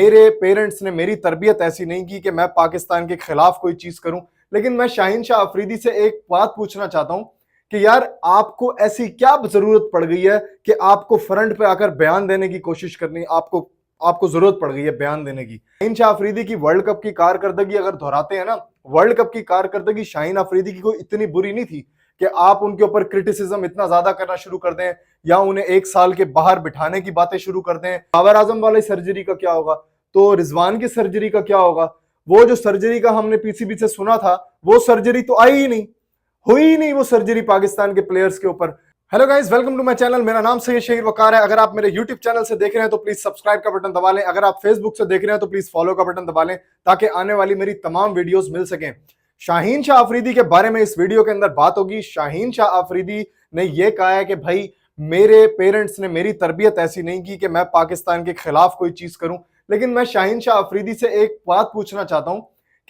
मेरे पेरेंट्स ने मेरी तरबियत ऐसी नहीं की कि मैं पाकिस्तान के खिलाफ कोई चीज करूं। लेकिन मैं शाहीन शाह अफरीदी से एक बात पूछना चाहता हूं कि यार आपको ऐसी क्या जरूरत पड़ गई है कि आपको फ्रंट पे आकर बयान देने की कोशिश करनी, आपको आपको जरूरत पड़ गई है बयान देने की। शाहीन शाह अफरीदी की वर्ल्ड कप की कारकर्दगी अगर दोहराते हैं ना, वर्ल्ड कप की कारकर्दगी शाहीन अफरीदी की कोई इतनी बुरी नहीं थी कि आप उनके ऊपर क्रिटिसिज्म इतना ज्यादा करना शुरू कर दें या उन्हें एक साल के बाहर बिठाने की बातें शुरू कर दें। बाबर आजम वाली सर्जरी का क्या होगा, तो रिजवान की सर्जरी का क्या होगा? वो जो सर्जरी का हमने पीसीबी से सुना था वो सर्जरी तो आई ही नहीं, हुई ही नहीं वो सर्जरी पाकिस्तान के प्लेयर्स के ऊपर। Hello guys, welcome to my channel. मेरा नाम सैयद शहीर वकार है। अगर आप मेरे यूट्यूब चैनल से देख रहे हैं तो प्लीज सब्सक्राइब का बटन दबा लें। अगर आप फेसबुक से देख रहे हैं तो प्लीज फॉलो का बटन दबा लें ताकि आने वाली मेरी तमाम वीडियोस मिल सकें। शाहीन शाह अफरीदी के बारे में इस वीडियो के अंदर बात होगी। शाहीन शाह अफरीदी ने यह कहा है कि भाई मेरे पेरेंट्स ने मेरी तरबियत ऐसी नहीं की कि मैं पाकिस्तान के खिलाफ कोई चीज करूं। लेकिन मैं शाहीन शाह अफरीदी से एक बात पूछना चाहता हूं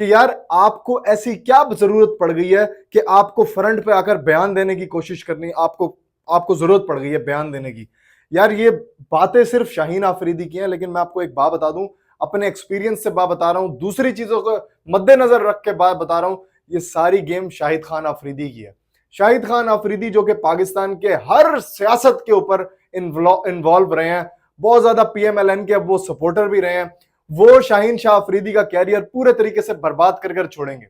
कि यार आपको ऐसी क्या जरूरत पड़ गई है कि आपको फ्रंट पे आकर बयान देने की कोशिश करनी, आपको आपको जरूरत पड़ गई है बयान देने की। यार ये बातें सिर्फ शाहीन अफरीदी की हैं, लेकिन मैं आपको एक बात बता दूं, अपने एक्सपीरियंस से बात बता रहा हूं, दूसरी चीजों को मद्देनजर रख के बात बता रहा हूं। ये सारी गेम शाहिद खान अफरीदी की है। शाहिद खान अफरीदी जो कि पाकिस्तान के हर सियासत के ऊपर इन्वॉल्व रहे हैं, बहुत ज्यादा पीएमएलएन के अब वो सपोर्टर भी रहे हैं, वो शाहीन शाह अफरीदी का कैरियर पूरे तरीके से बर्बाद कर छोड़ेंगे।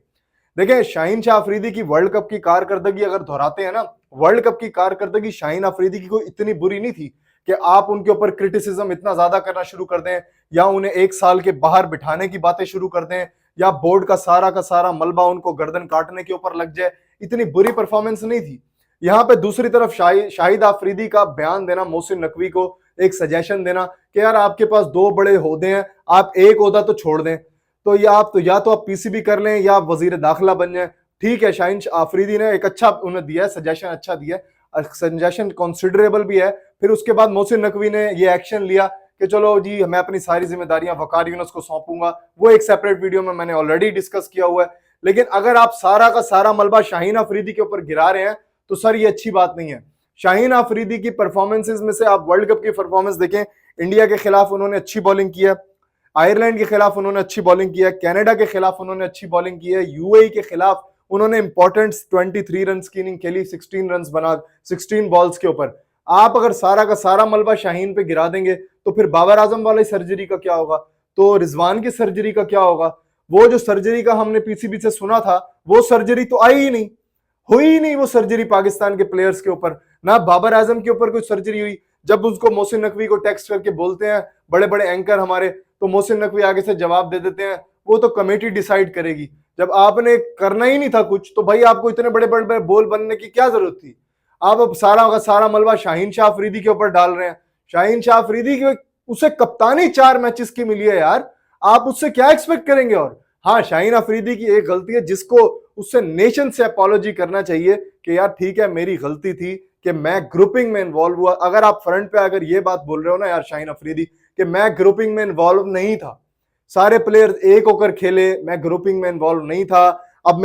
देखें, शाहीन शाह अफरीदी की वर्ल्ड कप की कारकर्दगी अगर दोहराते हैं ना, वर्ल्ड कप की कारकर्दगी शाहीन अफरीदी की कोई इतनी बुरी नहीं थी कि आप उनके ऊपर क्रिटिसिज्म इतना ज्यादा करना शुरू कर दें या उन्हें एक साल के बाहर बिठाने की बातें शुरू कर दें या बोर्ड का सारा मलबा उनको गर्दन काटने के ऊपर लग जाए। इतनी बुरी परफॉर्मेंस नहीं थी। यहाँ पे दूसरी तरफ शाहिद अफरीदी का बयान देना, मोहसिन नकवी को एक सजेशन देना कि यार आपके पास दो बड़े ओहदे हैं, आप एक ओहदा तो छोड़ दें, तो या तो आप पीसीबी कर लें या आप वजीर दाखिला बन जाए। ठीक है, शाहीन अफरीदी ने एक अच्छा उन्हें दिया है सजेशन, अच्छा दिया है, सजेशन कंसिडरेबल भी है। फिर उसके बाद मोहसिन नकवी ने ये एक्शन लिया कि चलो जी मैं अपनी सारी जिम्मेदारियां वकार यूनुस को सौंपूंगा। वो एक सेपरेट वीडियो में मैंने ऑलरेडी डिस्कस किया हुआ है। लेकिन अगर आप सारा का सारा मलबा शाहीन अफरीदी के ऊपर गिरा रहे हैं तो सर ये अच्छी बात नहीं है। शाहीन अफरीदी की परफॉर्मेंसेज में से आप वर्ल्ड कप की परफॉर्मेंस देखें, इंडिया के खिलाफ उन्होंने अच्छी बॉलिंग की है, आयरलैंड के खिलाफ उन्होंने अच्छी बॉलिंग की है, कनाडा के खिलाफ उन्होंने अच्छी बॉलिंग की है, यूएई के खिलाफ उन्होंने इंपॉर्टेंट 23 रन की इनिंग खेली, 16 रन बना 16 बॉल्स के ऊपर। आप अगर सारा का सारा मलबा शाहीन पे गिरा देंगे तो फिर बाबर आजम वाली सर्जरी का क्या होगा, तो रिजवान की सर्जरी का क्या होगा? वो जो सर्जरी का हमने पीसीबी से सुना था वो सर्जरी तो आई ही नहीं, हुई ही नहीं वो सर्जरी पाकिस्तान के प्लेयर्स के ऊपर। ना बाबर आजम के ऊपर कोई सर्जरी हुई। जब उसको मोहसिन नकवी को टेक्स्ट करके बोलते हैं बड़े बड़े एंकर हमारे, तो मोहसिन नकवी आगे से जवाब दे देते हैं वो तो कमेटी डिसाइड करेगी। जब आपने करना ही नहीं था कुछ तो भाई आपको इतने बड़े बड़े बोल बनने की क्या जरूरत थी? आप अब सारा का सारा मलबा शाहीन शाह अफरीदी के ऊपर डाल रहे हैं। शाहीन शाह अफरीदी के उसे कप्तानी 4 मैचेस की मिली है यार, आप उससे क्या एक्सपेक्ट करेंगे? और हाँ, शाहीन अफरीदी की एक गलती है जिसको उससे नेशन से अपॉलॉजी करना चाहिए कि यार ठीक है मेरी गलती थी कि मैं ग्रुपिंग में इन्वॉल्व हुआ। अगर आप फ्रंट पे अगर ये बात बोल रहे हो ना यार शाहीन अफरीदी कि मैं ग्रुपिंग में इन्वॉल्व नहीं था, सारे प्लेयर एक होकर खेले, मैं ग्रुपिंग में इन्वॉल्व नहीं था, अब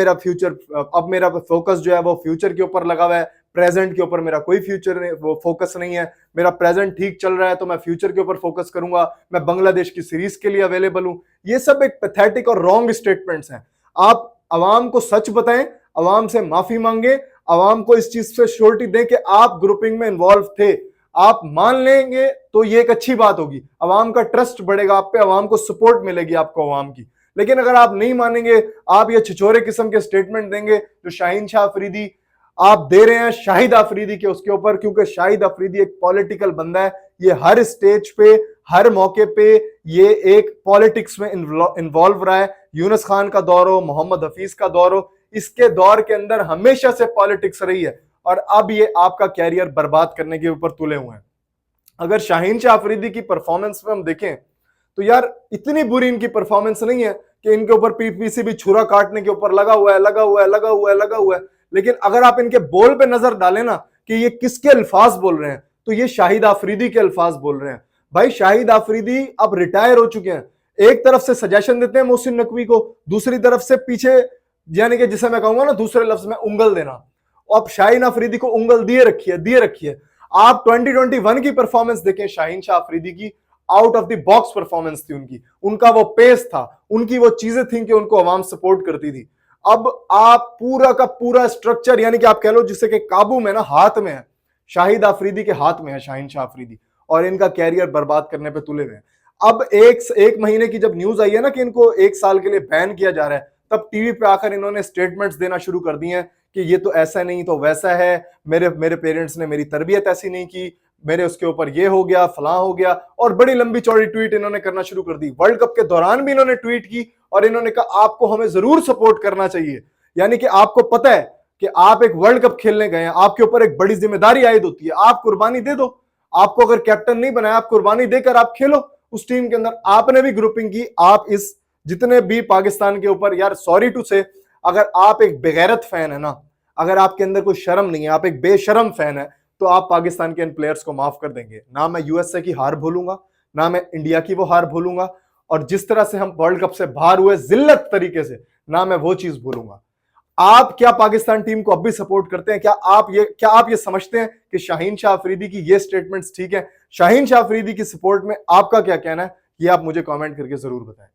मेरा फोकस जो है वो फ्यूचर के ऊपर लगा हुआ है, प्रेजेंट के ऊपर मेरा कोई फ्यूचर वो फोकस नहीं है, मेरा प्रेजेंट ठीक चल रहा है तो मैं फ्यूचर के ऊपर फोकस करूंगा, मैं बांग्लादेश की सीरीज के लिए अवेलेबल हूं। ये सब एक पैथेटिक और रॉन्ग स्टेटमेंट्स हैं। आप अवाम को सच बताएं, अवाम से माफी मांगे, अवाम को इस चीज से श्योरिटी दें कि आप ग्रुपिंग में इन्वॉल्व थे। आप मान लेंगे तो ये एक अच्छी बात होगी, अवाम का ट्रस्ट बढ़ेगा आप पे, अवाम को सपोर्ट मिलेगी आपको अवाम की। लेकिन अगर आप नहीं मानेंगे, आप ये छिछोरे किस्म के स्टेटमेंट देंगे जो शाहीन शाह अफरीदी आप दे रहे हैं शाहिद अफरीदी के उसके ऊपर, क्योंकि शाहिद अफरीदी एक पॉलिटिकल बंदा है। ये हर स्टेज पे हर मौके पे ये एक पॉलिटिक्स में इन्वॉल्व रहा है। यूनुस खान का दौर हो, मोहम्मद हफीज का दौर हो, इसके दौर के अंदर हमेशा से पॉलिटिक्स रही है और अब ये आपका कैरियर बर्बाद करने के ऊपर तुले हुए हैं। अगर शाहीन शाह अफरीदी की परफॉर्मेंस में हम देखें तो यार इतनी बुरी इनकी परफॉर्मेंस नहीं है कि इनके ऊपर पीसीबी छुरा काटने के ऊपर लगा हुआ है। लेकिन अगर आप इनके बोल पे नजर डालें ना कि ये किसके अल्फाज बोल रहे हैं, तो ये शाहिद अफरीदी के अल्फाज बोल रहे हैं। भाई शाहिद अफरीदी अब रिटायर हो चुके हैं। एक तरफ से सजेशन देते हैं मोहसिन नकवी को, दूसरी तरफ से पीछे यानी कि जिसे मैं कहूंगा ना दूसरे लफ्ज में उंगल देना। अब शाहीन अफरीदी को उंगल दिए रखी है। आप 2021 की परफॉर्मेंस देखें शाहीन शाह अफरीदी की, out of the box performance थी उनकी, उनका वो पेस था, उनकी वो चीजें थी कि उनको आवाम सपोर्ट करती थी। अब आप पूरा का पूरा स्ट्रक्चर, यानी कि आप कह लो जिससे कि काबू में ना, हाथ में है, शाहिद आफरीदी के हाथ में है, शाहीन शाह अफरीदी, और इनका कैरियर बर्बाद करने पे तुले हुए हैं। अब एक महीने की जब न्यूज आई है ना कि इनको 1 साल के लिए बैन किया जा रहा है, तब टीवी पे आकर इन्होंने स्टेटमेंट्स देना शुरू कर दिए हैं कि ये तो ऐसा नहीं तो वैसा है, मेरे मेरे पेरेंट्स ने मेरी तरबियत ऐसी नहीं की, मेरे उसके ऊपर ये हो गया, फलां हो गया, और बड़ी लंबी चौड़ी ट्वीट इन्होंने करना शुरू कर दी। वर्ल्ड कप के दौरान भी इन्होंने ट्वीट की और इन्होंने कहा आपको हमें जरूर सपोर्ट करना चाहिए, यानी कि आपको पता है कि आप एक वर्ल्ड कप खेलने गए हैं, आपके ऊपर एक बड़ी जिम्मेदारी आयद होती है, आप कुर्बानी दे दो। आपको अगर कैप्टन नहीं बनाया, आप कुर्बानी देकर आप खेलो उस टीम के अंदर। आपने भी ग्रुपिंग की, आप इस जितने भी पाकिस्तान के ऊपर, यार सॉरी टू से, अगर आप एक बेगैरत फैन है ना, अगर आपके अंदर कोई शर्म नहीं है, आप एक बेशरम फैन है, तो आप पाकिस्तान के इन प्लेयर्स को माफ कर देंगे। ना मैं यूएसए की हार भूलूंगा, ना मैं इंडिया की वो हार भूलूंगा, और जिस तरह से हम वर्ल्ड कप से बाहर हुए जिल्लत तरीके से, ना मैं वो चीज भूलूंगा। आप क्या पाकिस्तान टीम को अब भी सपोर्ट करते हैं? क्या आप ये समझते हैं कि शाहीन शाह अफरीदी की ये स्टेटमेंट्स ठीक है? शाहीन शाह अफरीदी की सपोर्ट में आपका क्या कहना है, ये आप मुझे कमेंट करके जरूर बताएं।